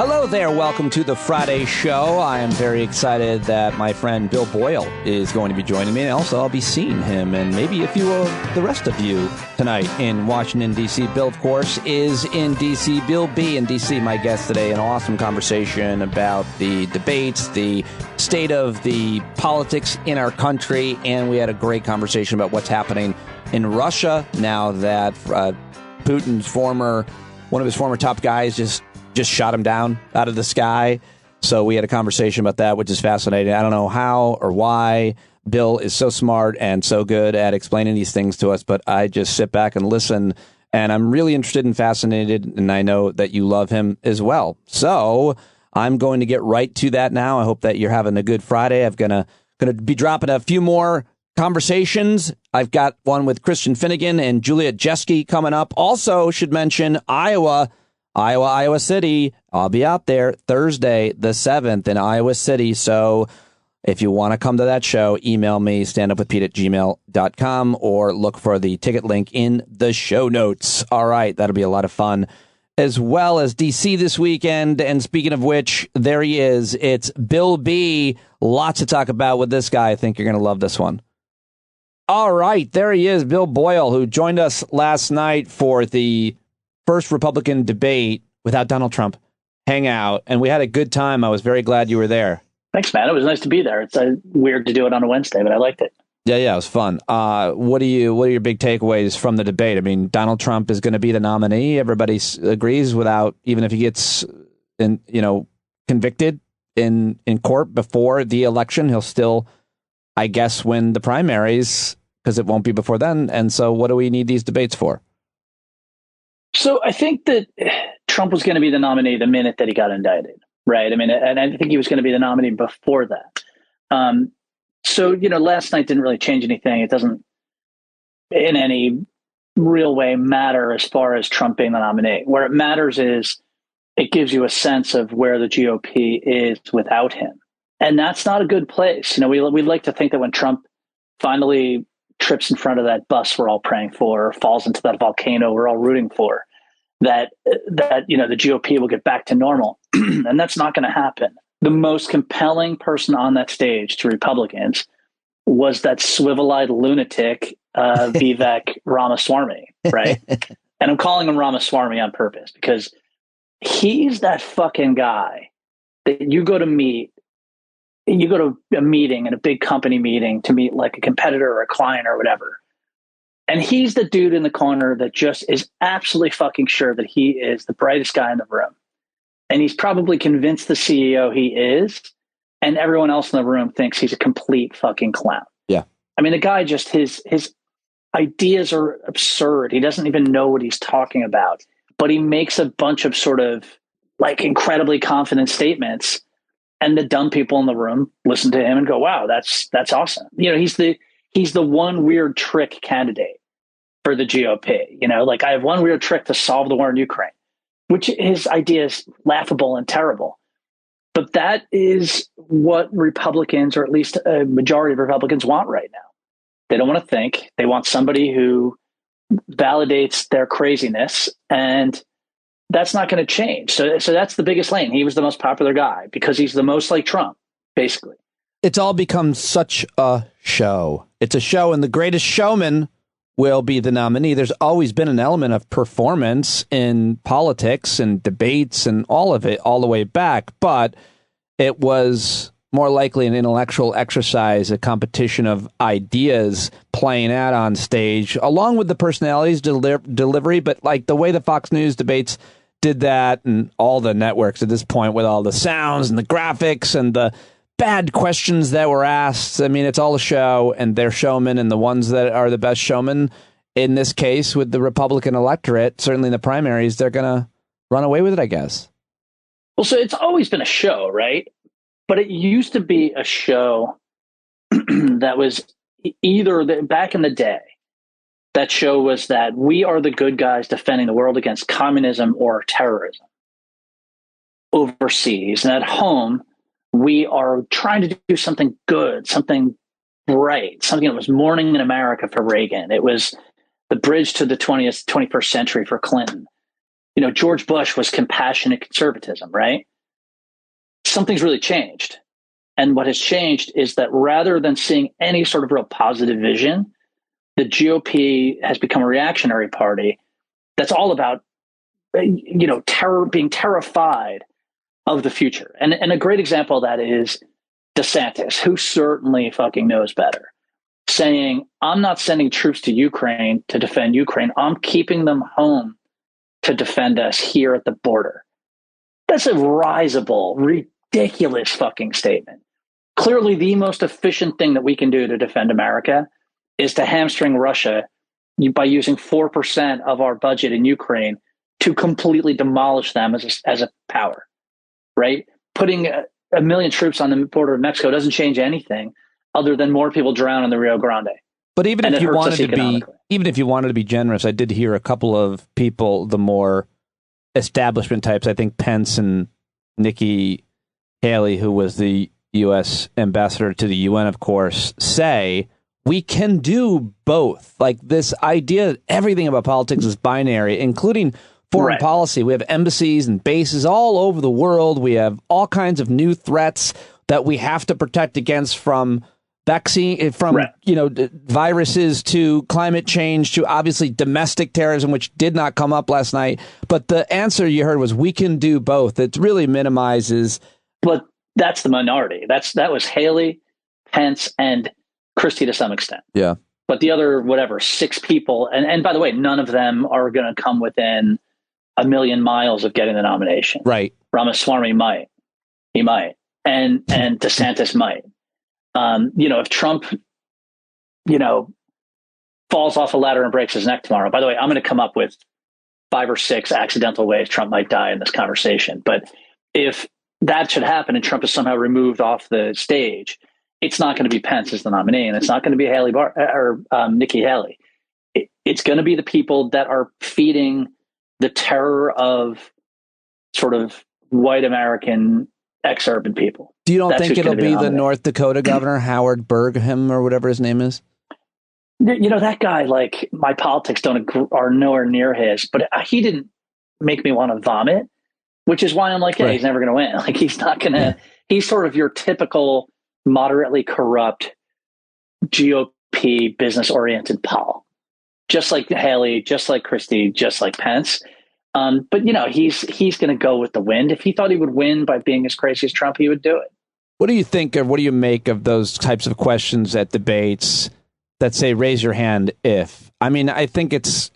Hello there. Welcome to the Friday show. I am very excited that my friend Bill Boyle is going to be joining me. And also, I'll be seeing him and maybe a few of the rest of you tonight in Washington, D.C. Bill, of course, is in D.C. Bill B. in D.C., my guest today. An awesome conversation about the debates, the state of the politics in our country. And we had a great conversation about what's happening in Russia now that Putin's one of his former top guys just shot him down out of the sky. So we had a conversation about that, which is fascinating. I don't know how or why Bill is so smart and so good at explaining these things to us, but I just sit back and listen, and I'm really interested and fascinated, and I know that you love him as well. So I'm going to get right to that now. I hope that you're having a good Friday. I'm gonna be dropping a few more conversations. I've got one with Christian Finnegan and Juliet Jeske coming up. Also should mention Iowa City. I'll be out there Thursday, the 7th in Iowa City. So if you want to come to that show, email me, standupwithpete@gmail.com, or look for the ticket link in the show notes. All right. That'll be a lot of fun, as well as DC this weekend. And speaking of which, there he is. It's Bill B. Lots to talk about with this guy. I think you're going to love this one. All right. There he is, Bill Boyle, who joined us last night for the first Republican debate without Donald Trump hangout, and we had a good time. I was very glad you were there. Thanks, man. It was nice to be there. It's weird to do it on a Wednesday, but I liked it. Yeah, it was fun. What are your big takeaways from the debate? I mean, Donald Trump is going to be the nominee. Everybody agrees, without, even if he gets convicted in court before the election, he'll still, I guess, win the primaries because it won't be before then. And so what do we need these debates for? So I think that Trump was going to be the nominee the minute that he got indicted, right? I mean, and I think he was going to be the nominee before that. So, last night didn't really change anything. It doesn't in any real way matter as far as Trump being the nominee. Where it matters is it gives you a sense of where the GOP is without him. And that's not a good place. We like to think that when Trump finally trips in front of that bus we're all praying for, or falls into that volcano we're all rooting for, that the GOP will get back to normal. And that's not going to happen. The most compelling person on that stage to Republicans was that swivel-eyed lunatic Vivek Ramaswamy, right? And I'm calling him Ramaswamy on purpose because he's that fucking guy that you go to meet. You go to a meeting, in a big company meeting, to meet like a competitor or a client or whatever. And he's the dude in the corner that just is absolutely fucking sure that he is the brightest guy in the room. And he's probably convinced the CEO he is. And everyone else in the room thinks he's a complete fucking clown. Yeah. I mean, the guy just, his ideas are absurd. He doesn't even know what he's talking about. But he makes a bunch of sort of like incredibly confident statements. And the dumb people in the room listen to him and go, wow, that's awesome. He's the one weird trick candidate for the GOP. Like, I have one weird trick to solve the war in Ukraine, which his idea is laughable and terrible. But that is what Republicans, or at least a majority of Republicans, want right now. They don't want to think. They want somebody who validates their craziness, and that's not going to change. So that's the biggest lane. He was the most popular guy because he's the most like Trump, basically. It's all become such a show. It's a show, and the greatest showman will be the nominee. There's always been an element of performance in politics and debates and all of it, all the way back. But it was more likely an intellectual exercise, a competition of ideas playing out on stage, along with the personalities, delivery. But like the way the Fox News debates did that, and all the networks at this point, with all the sounds and the graphics and the bad questions that were asked. I mean, it's all a show, and they're showmen, and the ones that are the best showmen in this case with the Republican electorate, certainly in the primaries, they're going to run away with it, I guess. Well, so it's always been a show, right? But it used to be a show that was back in the day, that show was that we are the good guys defending the world against communism or terrorism overseas. And at home, we are trying to do something good, something bright, something that was morning in America for Reagan. It was the bridge to the 21st century for Clinton. George Bush was compassionate conservatism, right? Something's really changed. And what has changed is that rather than seeing any sort of real positive vision, the GOP has become a reactionary party that's all about, terror, being terrified of the future. And a great example of that is DeSantis, who certainly fucking knows better, saying, I'm not sending troops to Ukraine to defend Ukraine. I'm keeping them home to defend us here at the border. That's a risible, ridiculous fucking statement. Clearly, the most efficient thing that we can do to defend America is to hamstring Russia by using 4% of our budget in Ukraine to completely demolish them as a power, right? Putting a million troops on the border of Mexico doesn't change anything other than more people drown in the Rio Grande. But even if you wanted to be generous, I did hear a couple of people, the more establishment types, I think Pence and Nikki Haley, who was the U.S. ambassador to the UN, of course, say we can do both. Like this idea that everything about politics is binary, including foreign policy. We have embassies and bases all over the world. We have all kinds of new threats that we have to protect against, from vaccine, from viruses to climate change to obviously domestic terrorism, which did not come up last night. But the answer you heard was we can do both. It really minimizes. But that's the minority. That was Haley, Pence, and Christie to some extent. Yeah. But the other, 6 people, and by the way, none of them are going to come within a million miles of getting the nomination. Right. Ramaswamy might. He might. And DeSantis might. If Trump, falls off a ladder and breaks his neck tomorrow, by the way, I'm going to come up with 5 or 6 accidental ways Trump might die in this conversation. But if that should happen and Trump is somehow removed off the stage, it's not going to be Pence as the nominee, and it's not going to be Nikki Haley. It's going to be the people that are feeding the terror of sort of white American ex-urban people. Do you don't think it'll be the North Dakota governor, Howard Burgum, or whatever his name is? That guy, like, my politics are nowhere near his, but he didn't make me want to vomit, which is why I'm like, he's never going to win. Like, he's not going to, he's sort of your typical moderately corrupt GOP business-oriented pol, just like Haley, just like Christie, just like Pence. But he's going to go with the wind. If he thought he would win by being as crazy as Trump, he would do it. What do you make of those types of questions at debates that say, raise your hand if? I mean, I think it's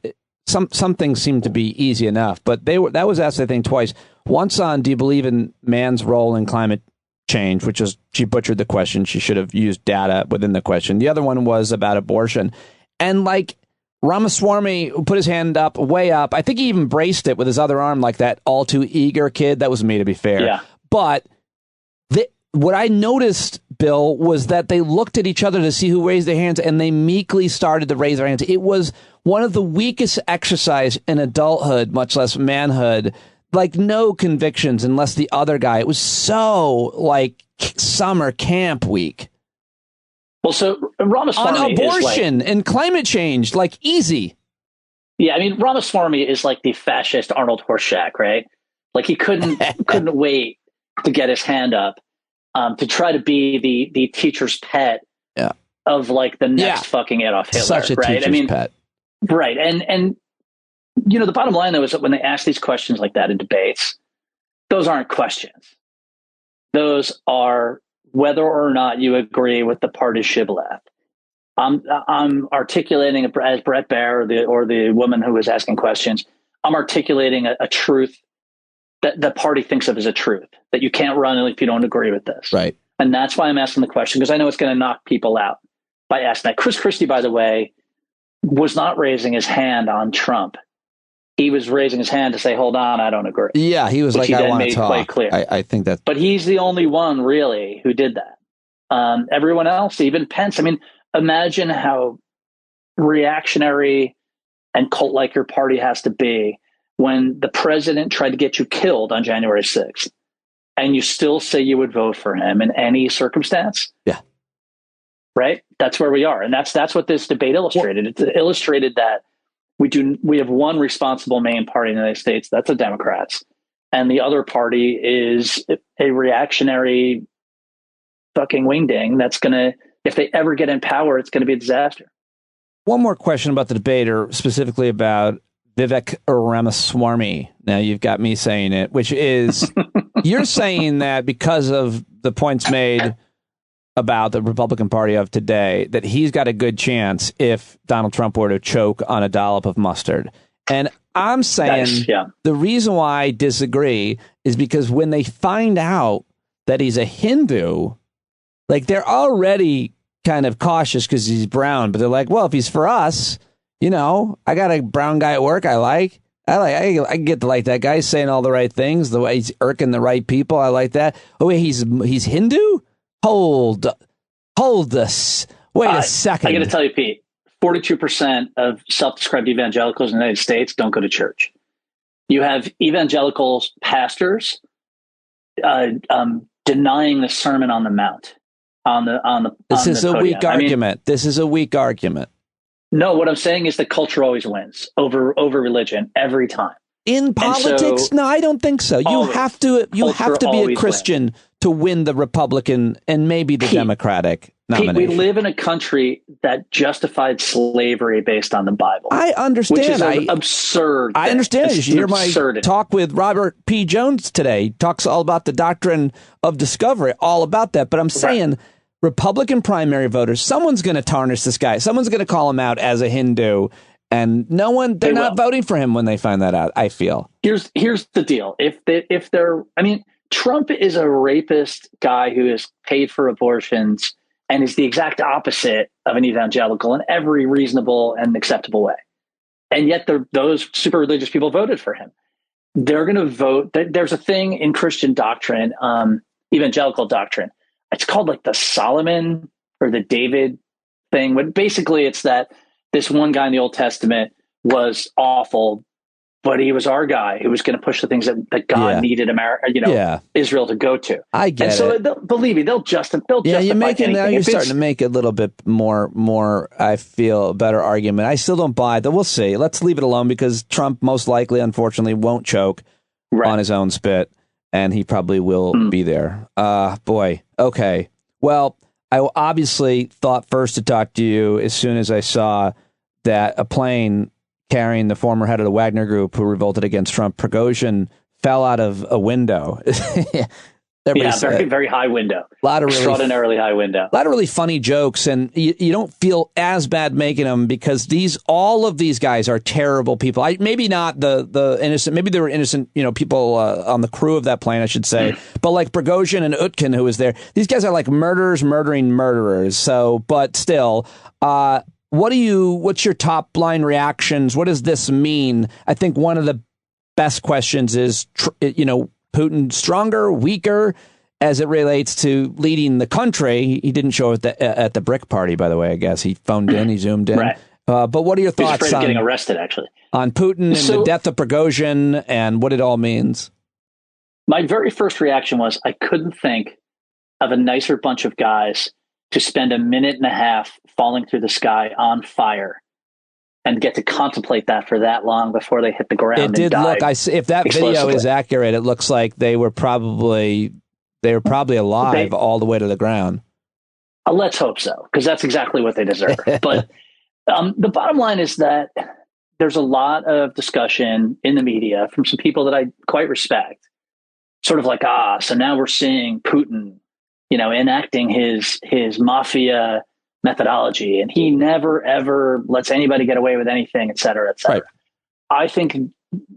some things seem to be easy enough, but that was asked, I think, twice. Once on, do you believe in man's role in climate change, which is, she butchered the question. She should have used data within the question. The other one was about abortion. And like Ramaswamy put his hand up, way up. I think he even braced it with his other arm like that all too eager kid. That was me, to be fair. Yeah. But what I noticed, Bill, was that they looked at each other to see who raised their hands, and they meekly started to raise their hands. It was one of the weakest exercise in adulthood, much less manhood. Like, no convictions unless the other guy. It was so like summer camp week. Well, so Ramaswamy on abortion and climate change, like, easy. Yeah, I mean, Ramaswamy is like the fascist Arnold Horseshack, right? Like, he couldn't wait to get his hand up to try to be the teacher's pet of like the next fucking Adolf Hitler. Such a teacher's pet. Right. And the bottom line, though, is that when they ask these questions like that in debates, those aren't questions. Those are whether or not you agree with the party shibboleth. I'm articulating, as Brett Baer or the woman who was asking questions, I'm articulating a truth that the party thinks of as a truth, that you can't run if you don't agree with this. Right. And that's why I'm asking the question, because I know it's going to knock people out by asking that. Chris Christie, by the way, was not raising his hand on Trump. He was raising his hand to say, hold on, I don't agree. Yeah, he was like, I want to talk. Quite clear. I think that. But he's the only one, really, who did that. Everyone else, even Pence, I mean, imagine how reactionary and cult-like your party has to be when the president tried to get you killed on January 6th, and you still say you would vote for him in any circumstance. Yeah. Right? That's where we are. And that's what this debate illustrated. It illustrated that We have one responsible main party in the United States. That's the Democrats. And the other party is a reactionary fucking wingding that's going to, if they ever get in power, it's going to be a disaster. One more question about the debate, or specifically about Vivek Ramaswamy. Now you've got me saying it, which is you're saying that because of the points made about the Republican Party of today, that he's got a good chance if Donald Trump were to choke on a dollop of mustard. And I'm saying the reason why I disagree is because when they find out that he's a Hindu, like, they're already kind of cautious because he's brown, but they're like, well, if he's for us, you know, I got a brown guy at work I get to like that guy saying all the right things, the way he's irking the right people. I like that. Oh, wait, he's Hindu? Hold this. Wait a second. I got to tell you, Pete, 42% of self-described evangelicals in the United States don't go to church. You have evangelicals, pastors, denying the Sermon on the Mount. This is a weak argument. This is a weak argument. No, what I'm saying is that culture always wins over religion every time. In politics? No, I don't think so. You have to be a Christian to win the Republican and maybe the Democratic nomination. Pete, we live in a country that justified slavery based on the Bible. I understand. Which is absurd. I understand. You hear my talk with Robert P. Jones today. He talks all about the doctrine of discovery, all about that. But I'm saying Republican primary voters, someone's going to tarnish this guy. Someone's going to call him out as a Hindu. And they're not voting for him when they find that out, I feel. Here's the deal. Trump is a rapist guy who is paid for abortions and is the exact opposite of an evangelical in every reasonable and acceptable way. And yet those super religious people voted for him. They're going to vote. There's a thing in Christian doctrine, evangelical doctrine. It's called like the Solomon or the David thing. But basically it's that this one guy in the Old Testament was awful, but he was our guy who was going to push the things that God needed Israel to go to. I get it. And so believe me, they'll justify anything. Now you're starting to make a little bit more, I feel, a better argument. I still don't buy that. We'll see. Let's leave it alone because Trump most likely, unfortunately, won't choke on his own spit, and he probably will be there. Boy. Okay. Well, I obviously thought first to talk to you as soon as I saw that a plane carrying the former head of the Wagner Group who revolted against Trump, Prigozhin, fell out of a window. Very, very high window. Extraordinarily high window. A lot of really funny jokes, and you don't feel as bad making them because all of these guys are terrible people. Maybe not the innocent. Maybe they were innocent, people on the crew of that plane, I should say. But like Prigozhin and Utkin, who was there, these guys are like murderers murdering murderers. So, but still, what's your top line reactions? What does this mean? I think one of the best questions is, Putin stronger, weaker as it relates to leading the country. He didn't show at the BRIC party, by the way. I guess he phoned in, he zoomed in. Right. But what are your thoughts on getting arrested? Actually, on Putin and the death of Prigozhin and what it all means? My very first reaction was I couldn't think of a nicer bunch of guys to spend a minute and a half falling through the sky on fire and get to contemplate that for that long before they hit the ground. It did look. If that video is accurate, it looks like they were probably alive all the way to the ground. Let's hope so, because that's exactly what they deserve. But the bottom line is that there's a lot of discussion in the media from some people that I quite respect, sort of like, so now we're seeing Putin, enacting his mafia methodology, and he never, ever lets anybody get away with anything, et cetera, et cetera. Right. I think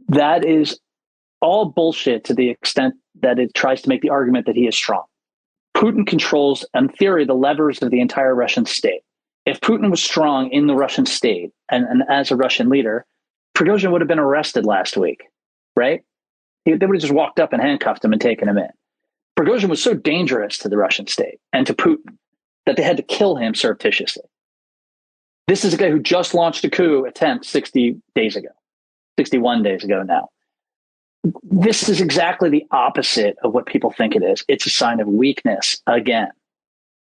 that is all bullshit to the extent that it tries to make the argument that he is strong. Putin controls, in theory, the levers of the entire Russian state. If Putin was strong in the Russian state and as a Russian leader, Prigozhin would have been arrested last week, right? They would have just walked up and handcuffed him and taken him in. Prigozhin was so dangerous to the Russian state and to Putin that they had to kill him surreptitiously. This is a guy who just launched a coup attempt 61 days ago now. This is exactly the opposite of what people think it is. It's a sign of weakness, again,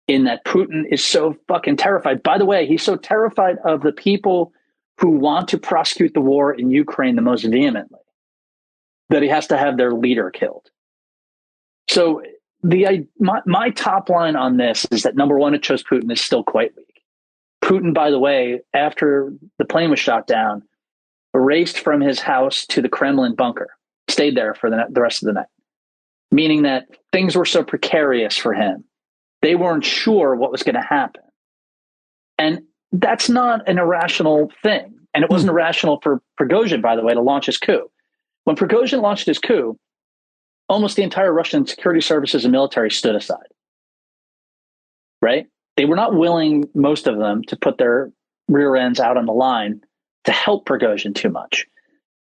in that Putin is so fucking terrified. By the way, he's so terrified of the people who want to prosecute the war in Ukraine the most vehemently, that he has to have their leader killed. So my top line on this is that, number one, it shows Putin is still quite weak. Putin, by the way, after the plane was shot down, raced from his house to the Kremlin bunker, stayed there for the rest of the night, meaning that things were so precarious for him. They weren't sure what was going to happen. And that's not an irrational thing. And it wasn't irrational for Prigozhin, by the way, to launch his coup. When Prigozhin launched his coup, almost the entire Russian security services and military stood aside, right? They were not willing, most of them, to put their rear ends out on the line to help Prigozhin too much.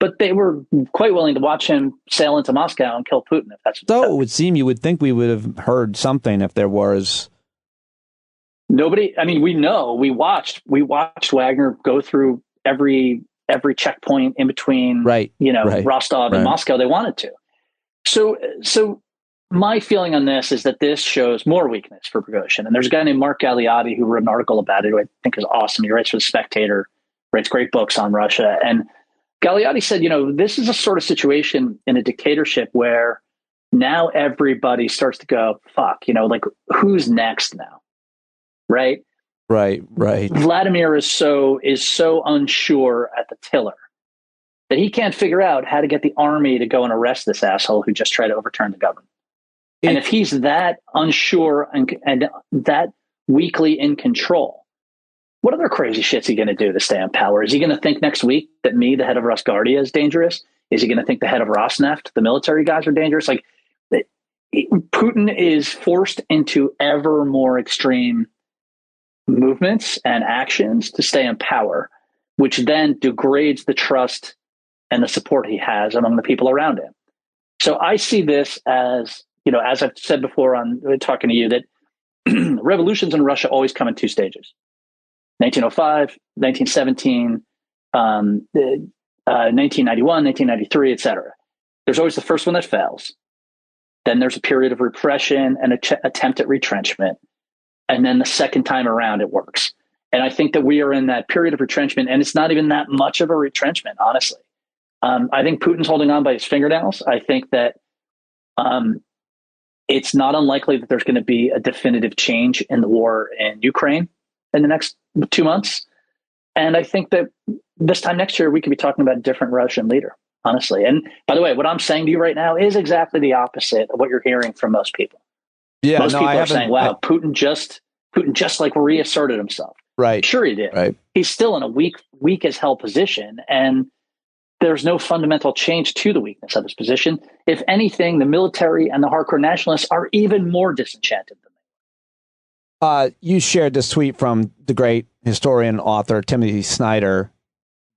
But they were quite willing to watch him sail into Moscow and kill Putin. If that's so it would seem you would think we would have heard something if there was. Nobody. I mean, we watched Wagner go through every checkpoint in between, Rostov and Moscow. They wanted to. So my feeling on this is that this shows more weakness for Prigozhin. And there's a guy named Mark Galeotti who wrote an article about it, who I think is awesome. He writes for The Spectator, writes great books on Russia. And Galeotti said, this is a sort of situation in a dictatorship where now everybody starts to go, fuck, who's next now? Right. Vladimir is so unsure at the tiller that he can't figure out how to get the army to go and arrest this asshole who just tried to overturn the government. And if he's that unsure and that weakly in control, what other crazy shit's he going to do to stay in power? Is he going to think next week that me, the head of Rosguardia, is dangerous? Is he going to think the head of Rosneft, the military guys, are dangerous? Putin is forced into ever more extreme movements and actions to stay in power, which then degrades the trust and the support he has among the people around him. So I see this as, as I've said before on talking to you, that revolutions in Russia always come in two stages: 1905, 1917, 1991, 1993, etc. There's always the first one that fails. Then there's a period of repression and attempt at retrenchment. And then the second time around, it works. And I think that we are in that period of retrenchment, and it's not even that much of a retrenchment, honestly. I think Putin's holding on by his fingernails. I think that it's not unlikely that there's going to be a definitive change in the war in Ukraine in the next 2 months. And I think that this time next year, we could be talking about a different Russian leader, honestly. And by the way, what I'm saying to you right now is exactly the opposite of what you're hearing from most people. Yeah, most people are saying, wow, Putin just like reasserted himself. Right. Sure he did. Right. He's still in a weak as hell position. And there's no fundamental change to the weakness of his position. If anything, the military and the hardcore nationalists are even more disenchanted than they. You shared this tweet from the great historian author Timothy Snyder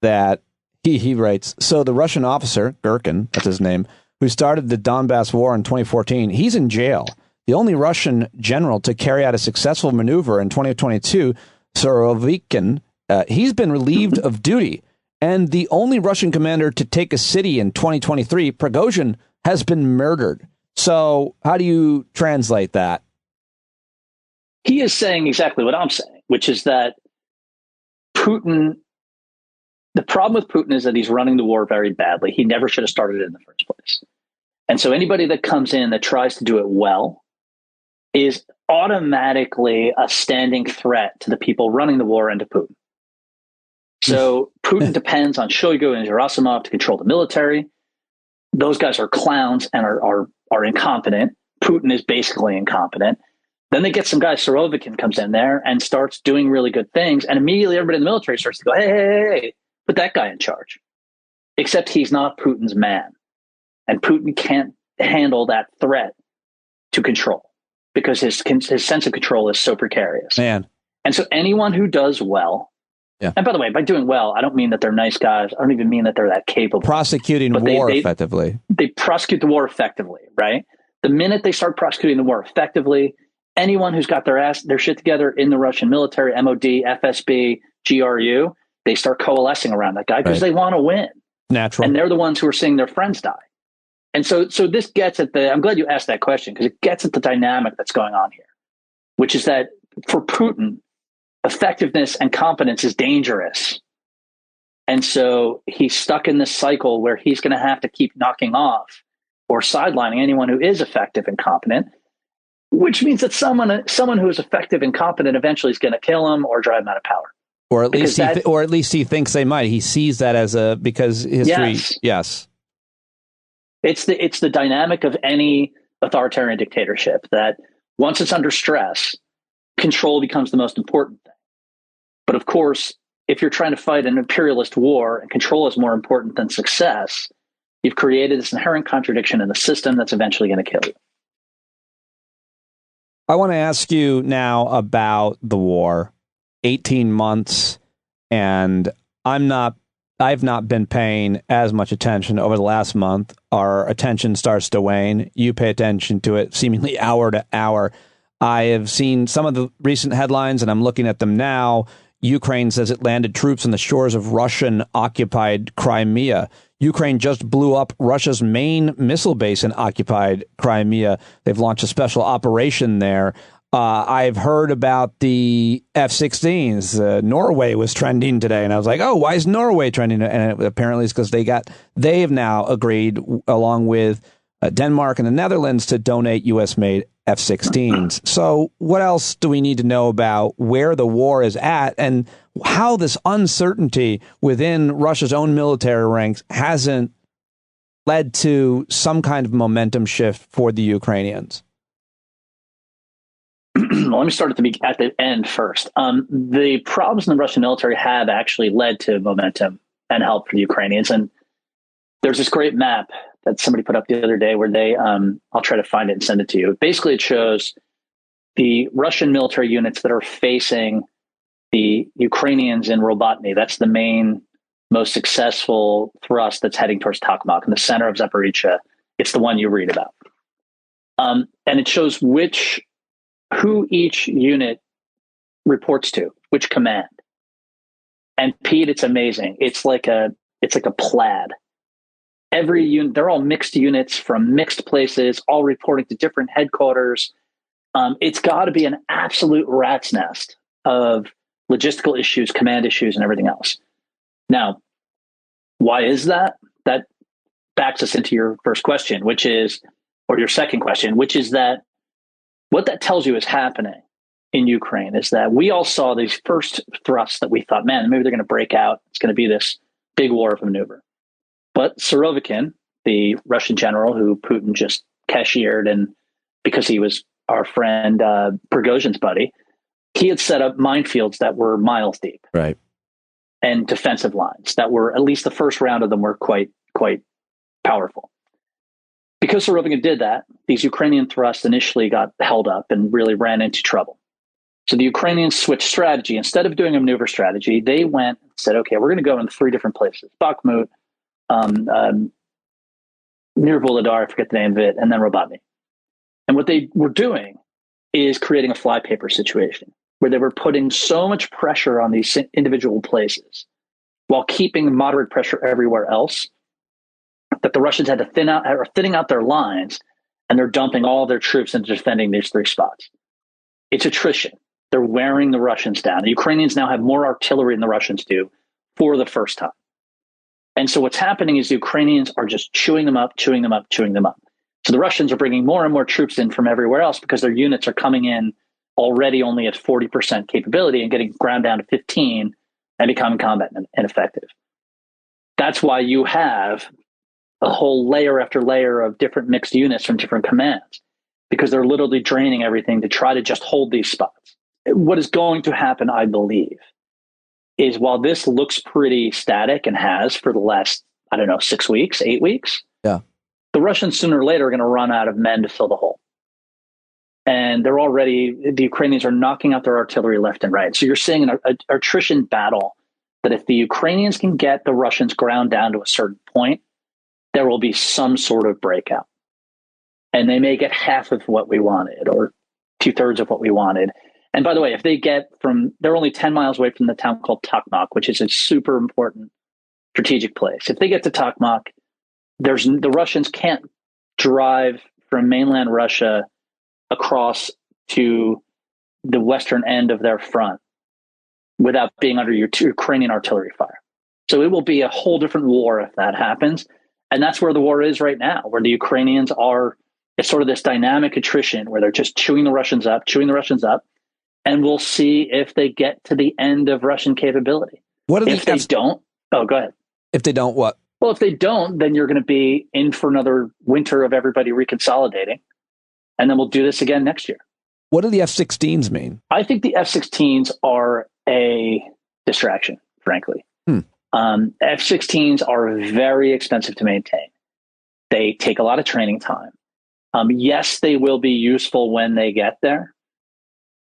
that he writes, so the Russian officer, Gherkin, that's his name, who started the Donbass war in 2014, he's in jail. The only Russian general to carry out a successful maneuver in 2022, Surovikin, he's been relieved of duty. And the only Russian commander to take a city in 2023, Prigozhin, has been murdered. So how do you translate that? He is saying exactly what I'm saying, which is that Putin, the problem with Putin is that he's running the war very badly. He never should have started it in the first place. And so anybody that comes in that tries to do it well is automatically a standing threat to the people running the war and to Putin. So Putin depends on Shoigu and Gerasimov to control the military. Those guys are clowns and are incompetent. Putin is basically incompetent. Then they get some guy, Surovikin, comes in there and starts doing really good things. And immediately everybody in the military starts to go, hey, put that guy in charge. Except he's not Putin's man. And Putin can't handle that threat to control because his sense of control is so precarious. Man. And so anyone who does well, yeah. And by the way, by doing well, I don't mean that they're nice guys. I don't even mean that they're that capable. Prosecuting war effectively. They prosecute the war effectively, right? The minute they start prosecuting the war effectively, anyone who's got their shit together in the Russian military, MOD, FSB, GRU, they start coalescing around that guy because they want to win. Natural. And they're the ones who are seeing their friends die. And so this gets at I'm glad you asked that question because it gets at the dynamic that's going on here, which is that for Putin, effectiveness and competence is dangerous. And so he's stuck in this cycle where he's going to have to keep knocking off or sidelining anyone who is effective and competent, which means that someone who is effective and competent eventually is going to kill him or drive him out of power. Or at least he thinks they might. He sees that as because history. Yes. It's the dynamic of any authoritarian dictatorship that once it's under stress, control becomes the most important thing. But of course, if you're trying to fight an imperialist war and control is more important than success, you've created this inherent contradiction in the system that's eventually going to kill you. I want to ask you now about the war. 18 months, and I've not been paying as much attention over the last month. Our attention starts to wane. You pay attention to it seemingly hour to hour. I have seen some of the recent headlines, and I'm looking at them now. Ukraine says it landed troops on the shores of Russian-occupied Crimea. Ukraine just blew up Russia's main missile base in occupied Crimea. They've launched a special operation there. I've heard about the F-16s. Norway was trending today, and I was like, oh, why is Norway trending? And apparently it's because they have now agreed, along with Denmark and the Netherlands, to donate U.S.-made F-16s. So what else do we need to know about where the war is at and how this uncertainty within Russia's own military ranks hasn't led to some kind of momentum shift for the Ukrainians? Well, let me start at the end first. The problems in the Russian military have actually led to momentum and help for the Ukrainians. And there's this great map that somebody put up the other day where they, I'll try to find it and send it to you. Basically, it shows the Russian military units that are facing the Ukrainians in Robotyne. That's the main, most successful thrust that's heading towards Tokmak in the center of Zaporizhzhia. It's the one you read about. And it shows who each unit reports to, which command. And Pete, it's amazing. It's like a plaid. Every unit, they're all mixed units from mixed places, all reporting to different headquarters. It's got to be an absolute rat's nest of logistical issues, command issues, and everything else. Now, why is that? That backs us into your first question, or your second question, which is that what that tells you is happening in Ukraine is that we all saw these first thrusts that we thought, man, maybe they're going to break out. It's going to be this big war of maneuver. But Surovikin, the Russian general who Putin just cashiered, and because he was our friend Prigozhin's buddy, he had set up minefields that were miles deep, right, and defensive lines that were, at least the first round of them, were quite powerful. Because Surovikin did that, these Ukrainian thrusts initially got held up and really ran into trouble. So the Ukrainians switched strategy. Instead of doing a maneuver strategy, they went and said, okay, we're going to go in 3 different places: Bakhmut, near Volodar, I forget the name of it, and then Robotyne. And what they were doing is creating a flypaper situation where they were putting so much pressure on these individual places while keeping moderate pressure everywhere else that the Russians had to thinning out their lines, and they're dumping all their troops into defending these 3 spots. It's attrition. They're wearing the Russians down. The Ukrainians now have more artillery than the Russians do for the first time. And so what's happening is the Ukrainians are just chewing them up. So the Russians are bringing more and more troops in from everywhere else because their units are coming in already only at 40% capability and getting ground down to 15 and becoming combat ineffective. That's why you have a whole layer after layer of different mixed units from different commands, because they're literally draining everything to try to just hold these spots. What is going to happen, I believe, is while this looks pretty static and has for the last, 6 weeks, 8 weeks, yeah, the Russians sooner or later are going to run out of men to fill the hole. And the Ukrainians are knocking out their artillery left and right. So you're seeing an attrition battle that if the Ukrainians can get the Russians ground down to a certain point, there will be some sort of breakout. And they may get half of what we wanted or 2/3 of what we wanted. And by the way, if they they're only 10 miles away from the town called Tokmak, which is a super important strategic place. If they get to Tokmak, the Russians can't drive from mainland Russia across to the western end of their front without being under your Ukrainian artillery fire. So it will be a whole different war if that happens. And that's where the war is right now, where the Ukrainians are, it's sort of this dynamic attrition where they're just chewing the Russians up. And we'll see if they get to the end of Russian capability. If they don't, go ahead. If they don't, what? Well, if they don't, then you're going to be in for another winter of everybody reconsolidating. And then we'll do this again next year. What do the F-16s mean? I think the F-16s are a distraction, frankly. F-16s are very expensive to maintain. They take a lot of training time. Yes, they will be useful when they get there,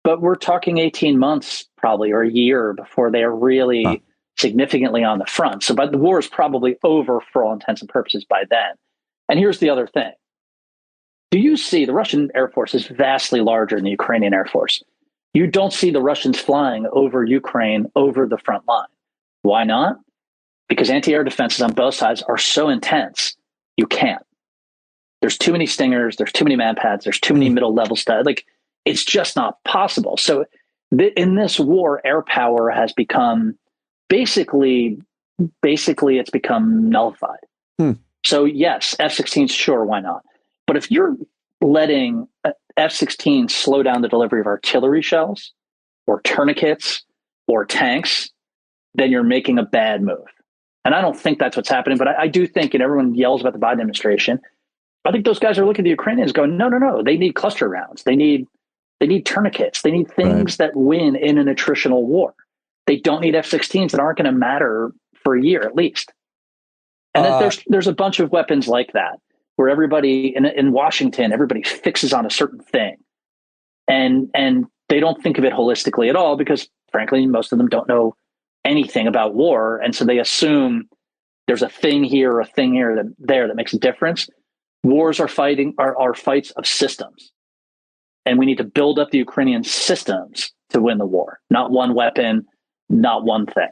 but we're talking 18 months probably or a year before they are really significantly on the front. So but the war is probably over for all intents and purposes by then. And here's the other thing. Do you see the Russian Air Force is vastly larger than the Ukrainian Air Force? You don't see the Russians flying over Ukraine over the front line. Why not? Because anti-air defenses on both sides are so intense, you can't. There's too many stingers, there's too many manpads, there's too many middle level stuff. Like, it's just not possible. So in this war, air power has become basically it's become nullified. So yes, F-16s, sure, why not? But if you're letting F-16s slow down the delivery of artillery shells or tourniquets or tanks, then you're making a bad move. And I don't think that's what's happening, but I do think, and everyone yells about the Biden administration, I think those guys are looking at the Ukrainians going, no, they need cluster rounds. They need tourniquets. They need things that win in an attritional war. They don't need F-16s that aren't going to matter for a year at least. And there's a bunch of weapons like that where everybody in Washington, everybody fixes on a certain thing. And they don't think of it holistically at all because, frankly, most of them don't know anything about war. And so they assume there's a thing here, a thing here, that makes a difference. Wars are fights of systems. And we need to build up the Ukrainian systems to win the war, not one weapon, not one thing.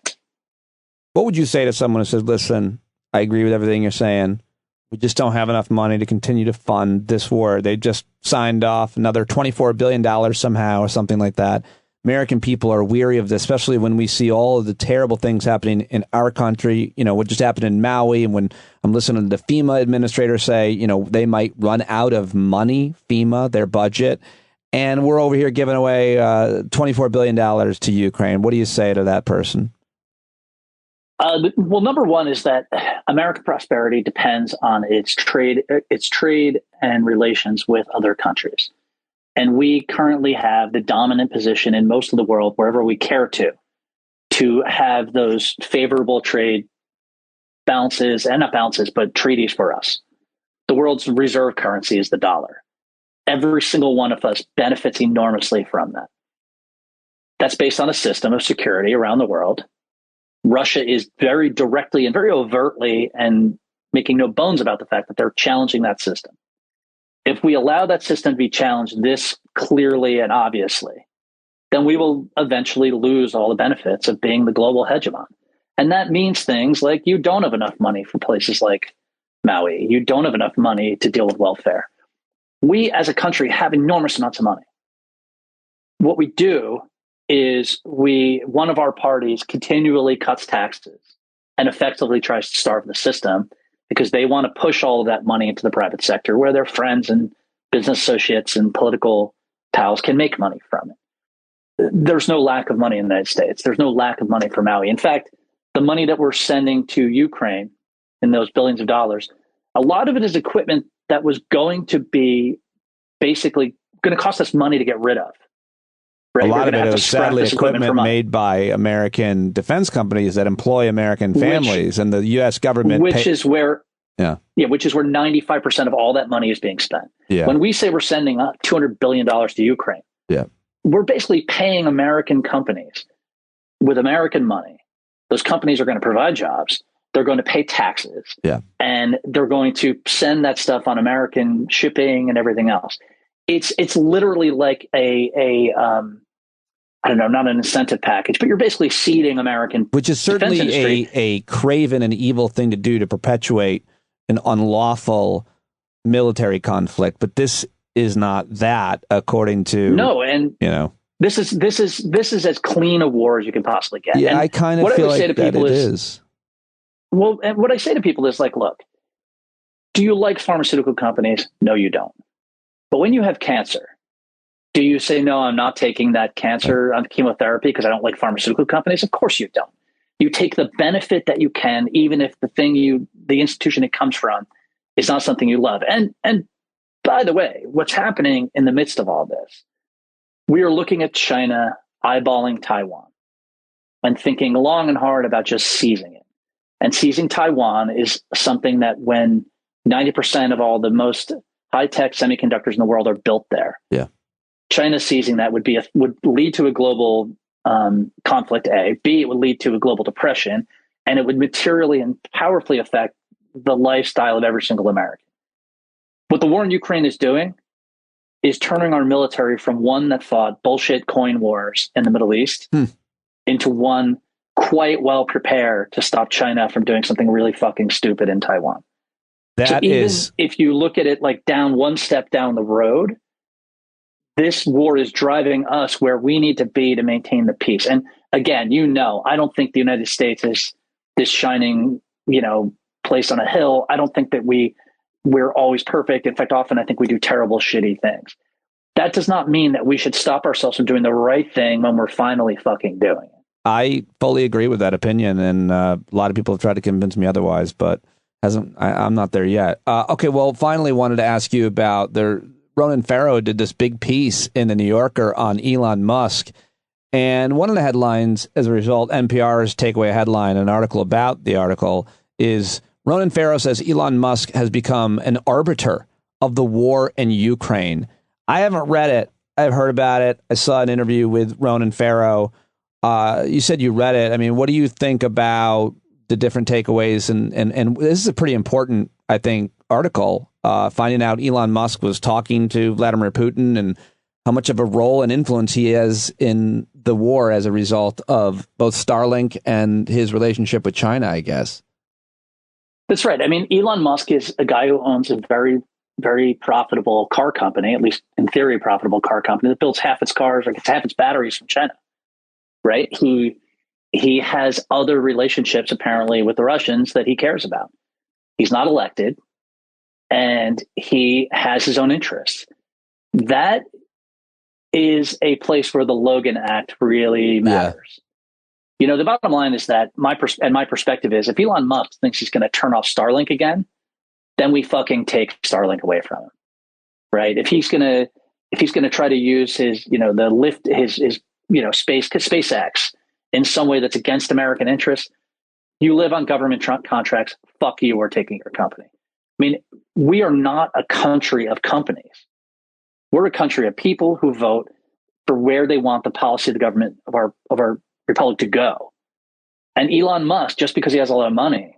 What would you say to someone who says, listen, I agree with everything you're saying. We just don't have enough money to continue to fund this war. They just signed off another $24 billion somehow or something like that. American people are weary of this, especially when we see all of the terrible things happening in our country. You know, what just happened in Maui, and when I'm listening to the FEMA administrator say, you know, they might run out of money, FEMA, their budget, and we're over here giving away $24 billion to Ukraine. What do you say to that person? Well, number one is that American prosperity depends on its trade and relations with other countries. And we currently have the dominant position in most of the world, wherever we care to have those favorable trade balances, and not balances, but treaties for us. The world's reserve currency is the dollar. Every single one of us benefits enormously from that. That's based on a system of security around the world. Russia is very directly and very overtly and making no bones about the fact that they're challenging that system. If we allow that system to be challenged this clearly and obviously, then we will eventually lose all the benefits of being the global hegemon. And that means things like you don't have enough money for places like Maui. You don't have enough money to deal with welfare. We as a country have enormous amounts of money. What we do is one of our parties continually cuts taxes and effectively tries to starve the system because they want to push all of that money into the private sector where their friends and business associates and political pals can make money from it. There's no lack of money in the United States. There's no lack of money for Maui. In fact, the money that we're sending to Ukraine in those billions of dollars, a lot of it is equipment that was going to be basically going to cost us money to get rid of. Right? A lot of it is sadly equipment made by American defense companies that employ American families, and the U.S. government, which is where 95% of all that money is being spent. Yeah. When we say we're sending $200 billion to Ukraine, we're basically paying American companies with American money. Those companies are going to provide jobs. They're going to pay taxes. And they're going to send that stuff on American shipping and everything else. It's literally like I don't know, not an incentive package, but you're basically seeding American, which is certainly a craven and evil thing to do to perpetuate an unlawful military conflict. But this is not that, according to this is as clean a war as you can possibly get. Yeah, and I kind of feel like that it is. Well, and what I say to people is like, look, do you like pharmaceutical companies? No, you don't. But when you have cancer, do you say, no, I'm not taking that cancer on chemotherapy because I don't like pharmaceutical companies? Of course you don't. You take the benefit that you can, even if the institution it comes from is not something you love. And by the way, what's happening in the midst of all this, we are looking at China eyeballing Taiwan and thinking long and hard about just seizing it. And seizing Taiwan is something that when 90% of all the most high-tech semiconductors in the world are built there. Yeah. China seizing that would lead to a global conflict, A. B, it would lead to a global depression, and it would materially and powerfully affect the lifestyle of every single American. What the war in Ukraine is doing is turning our military from one that fought bullshit coin wars in the Middle East into one quite well prepared to stop China from doing something really fucking stupid in Taiwan. If you look at it like down one step down the road, this war is driving us where we need to be to maintain the peace. And again, I don't think the United States is this shining, place on a hill. I don't think that we're always perfect. In fact, often I think we do terrible, shitty things. That does not mean that we should stop ourselves from doing the right thing when we're finally fucking doing it. I fully agree with that opinion, and a lot of people have tried to convince me otherwise, but I'm not there yet. Okay, well, finally wanted to ask you about Ronan Farrow did this big piece in the New Yorker on Elon Musk, and one of the headlines, as a result, NPR's takeaway headline, an article about the article, is Ronan Farrow says Elon Musk has become an arbiter of the war in Ukraine. I haven't read it. I've heard about it. I saw an interview with Ronan Farrow. You said you read it. I mean, what do you think about the different takeaways? And this is a pretty important, I think, article, finding out Elon Musk was talking to Vladimir Putin and how much of a role and influence he has in the war as a result of both Starlink and his relationship with China, I guess. That's right. I mean, Elon Musk is a guy who owns a very, very profitable car company, at least in theory, profitable car company that builds half its cars or gets half its batteries from China. Right? He has other relationships apparently with the Russians that he cares about. He's not elected, and he has his own interests. That is a place where the Logan Act really matters. Yeah. The bottom line is that my perspective is if Elon Musk thinks he's going to turn off Starlink again, then we fucking take Starlink away from him. Right? If he's going to try to use his, SpaceX in some way that's against American interests, you live on government contracts, fuck you, we're taking your company. I mean, we are not a country of companies. We're a country of people who vote for where they want the policy of the government of our republic to go. And Elon Musk, just because he has a lot of money,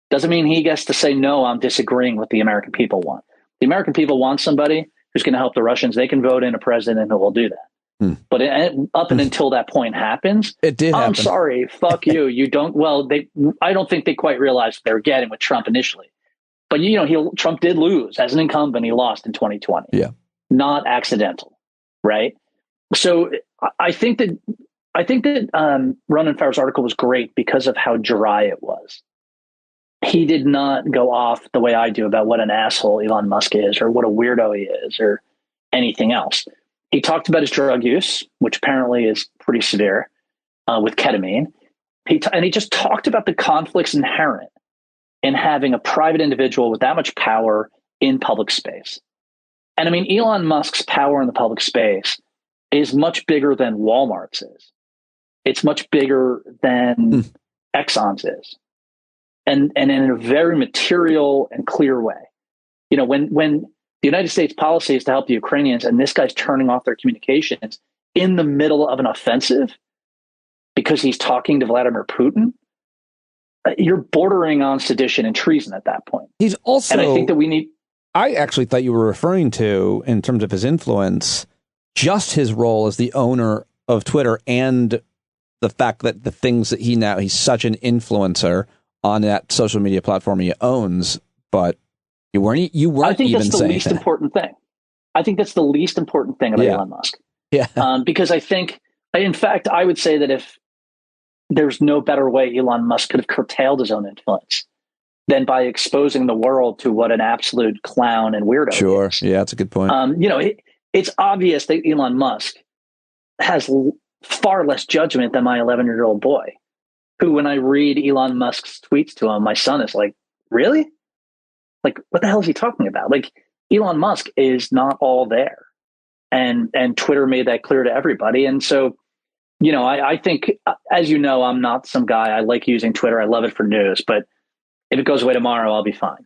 doesn't mean he gets to say, no, I'm disagreeing with the American people want. The American people want somebody who's going to help the Russians. They can vote in a president who will do that. But up and until that point happens, it did happen. I'm sorry, fuck you. You don't. Well, I don't think they quite realized what they were getting with Trump initially. But Trump did lose as an incumbent. He lost in 2020. Yeah, not accidental, right? So I think that Ronan Farrow's article was great because of how dry it was. He did not go off the way I do about what an asshole Elon Musk is, or what a weirdo he is, or anything else. He talked about his drug use, which apparently is pretty severe, with ketamine. And he just talked about the conflicts inherent in having a private individual with that much power in public space. And I mean, Elon Musk's power in the public space is much bigger than Walmart's is. It's much bigger than Exxon's is. And in a very material and clear way. When the United States policy is to help the Ukrainians, and this guy's turning off their communications in the middle of an offensive because he's talking to Vladimir Putin, you're bordering on sedition and treason at that point. He's also, and I think that we need. I actually thought you were referring to, in terms of his influence, just his role as the owner of Twitter and the fact that the things that he's such an influencer on that social media platform he owns, but you weren't I think even that's the least important thing. I think that's the least important thing about Elon Musk. Yeah. Because I think, in fact, I would say that there's no better way Elon Musk could have curtailed his own influence than by exposing the world to what an absolute clown and weirdo Sure. is. Yeah, that's a good point. It's obvious that Elon Musk has far less judgment than my 11-year-old boy, who, when I read Elon Musk's tweets to him, my son is like, really? Like, what the hell is he talking about? Like, Elon Musk is not all there. And Twitter made that clear to everybody. And so, I think, as you know, I'm not some guy. I like using Twitter. I love it for news. But if it goes away tomorrow, I'll be fine.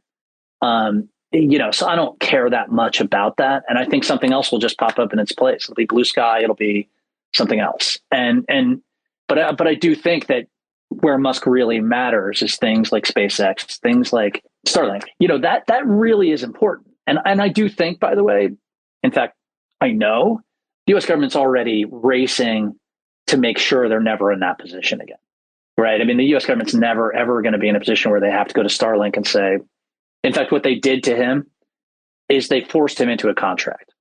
So I don't care that much about that. And I think something else will just pop up in its place. It'll be blue sky. It'll be something else. But I do think that where Musk really matters is things like SpaceX, things like Starlink. That really is important. And I do think, by the way, in fact, I know the U.S. government's already racing to make sure they're never in that position again. Right. I mean, the U.S. government's never, ever going to be in a position where they have to go to Starlink and say, in fact, what they did to him is they forced him into a contract.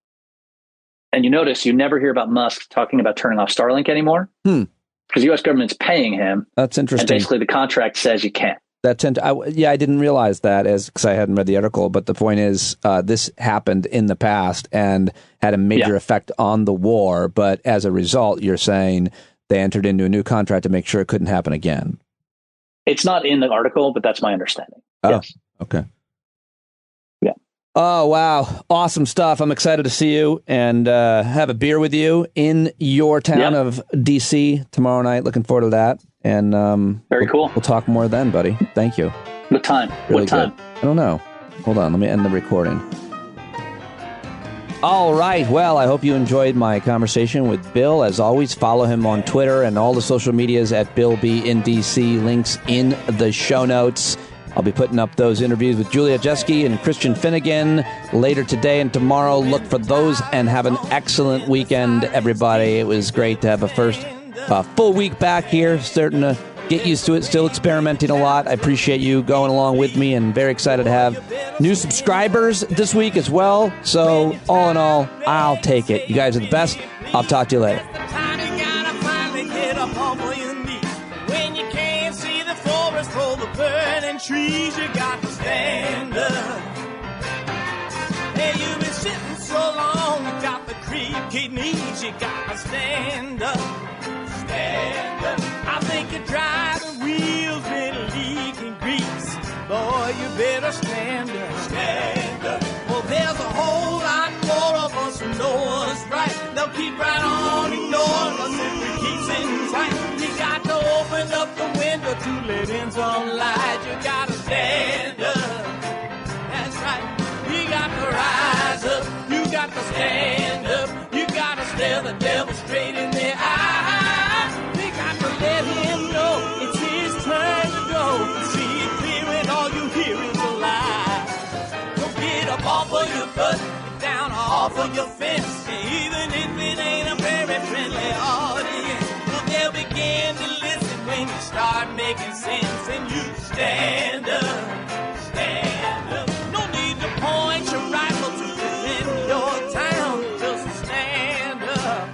And you notice you never hear about Musk talking about turning off Starlink anymore because the U.S. government's paying him. That's interesting. And basically the contract says you can't. I didn't realize that because I hadn't read the article. But the point is, this happened in the past and had a major effect on the war. But as a result, you're saying they entered into a new contract to make sure it couldn't happen again. It's not in the article, but that's my understanding. Oh, yes. Okay. Yeah. Oh, wow. Awesome stuff. I'm excited to see you and have a beer with you in your town of D.C. tomorrow night. Looking forward to that. And very cool. We'll talk more then, buddy. Thank you. What time? Really what time? Good. I don't know. Hold on. Let me end the recording. All right. Well, I hope you enjoyed my conversation with Bill. As always, follow him on Twitter and all the social medias at Bill B in DC. Links in the show notes. I'll be putting up those interviews with Julia Jeske and Christian Finnegan later today and tomorrow. Look for those and have an excellent weekend, everybody. It was great to have a first full week back here. Starting to get used to it. Still experimenting a lot. I appreciate you going along with me and very excited to have new subscribers this week as well. So all in all, I'll take it. You guys are the best. I'll talk to you later. Trees, you got to stand up. Hey, you've been sitting so long, you got the creaky knees, you got to stand up. Stand up. I think you're driving wheels with leaking grease. Boy, you better stand up. Stand up. Well, there's a whole lot more of us who know what's right. They'll keep right on ignoring us if we keep sitting tight. You got to open up the window to let in some light. You gotta stand up. That's right. You got to rise up. You got to stand up. You gotta stare the devil straight in the eye. We got to let him know it's his turn to go. See it clear when all you hear is a lie. Don't get up off of your butt, get down off of your fence. Even if it ain't a very friendly audience, well, they'll begin to listen when you start making sense. And you stand up, stand up. No need to point your rifle to defend your town. Just stand up,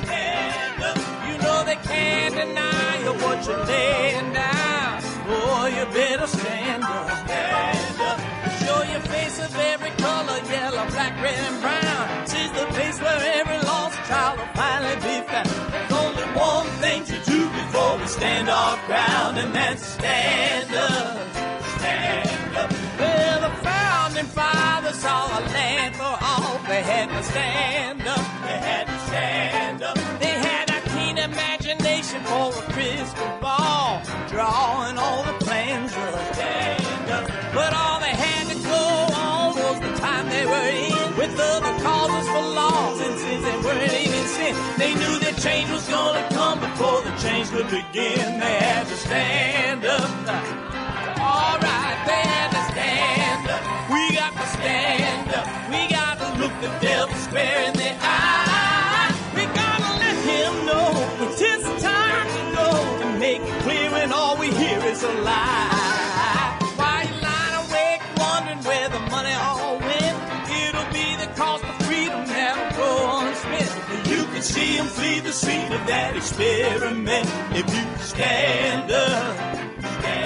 stand up. You know they can't deny you what you're laying down. Boy, you better stand up, stand up. Show your face of every color, yellow, black, red, and brown. This is the place where every lost child will finally be found. There's only one thing to do before we stand our ground, and that's stand up, stand up. Well, the founding fathers saw a land for all. They had to stand up, they had to stand up. They had a keen imagination for a crystal ball, drawing all the plans of stand up. But all they had to go on was the time they were in, with other causes for laws, and since they weren't even sin, they knew that change was gonna come before the change could begin. They had to stand up. All right, they had to stand up. We got to stand up. We got to look the devil square in the eye. We gotta let him know it's his time to go, and make it clear when all we hear is a lie. Why you lying awake wondering where the money all went? It'll be the cost of freedom that'll go unspent. You can see them flee the scene of that experiment. If you stand up,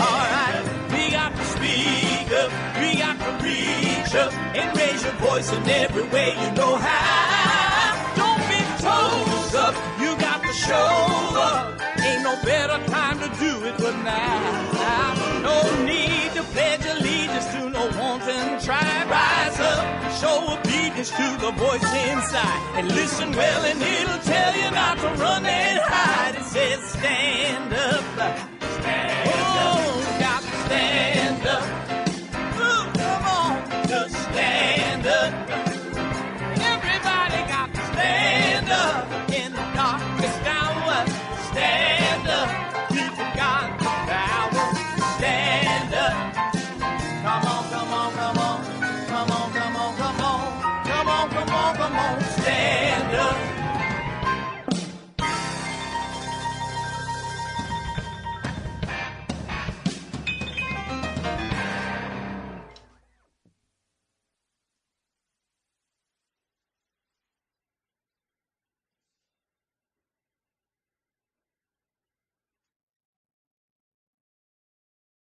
all right, we got to speak up, we got to reach up and raise your voice in every way you know how. Don't be toes up, you got to show up. Ain't no better time to do it but now. No need to pledge allegiance to no wanton tribe. Rise up, show obedience to the voice inside, and listen well and it'll tell you not to run and hide. It says stand up, stand up, got to stand up. Ooh, come on, just stand up.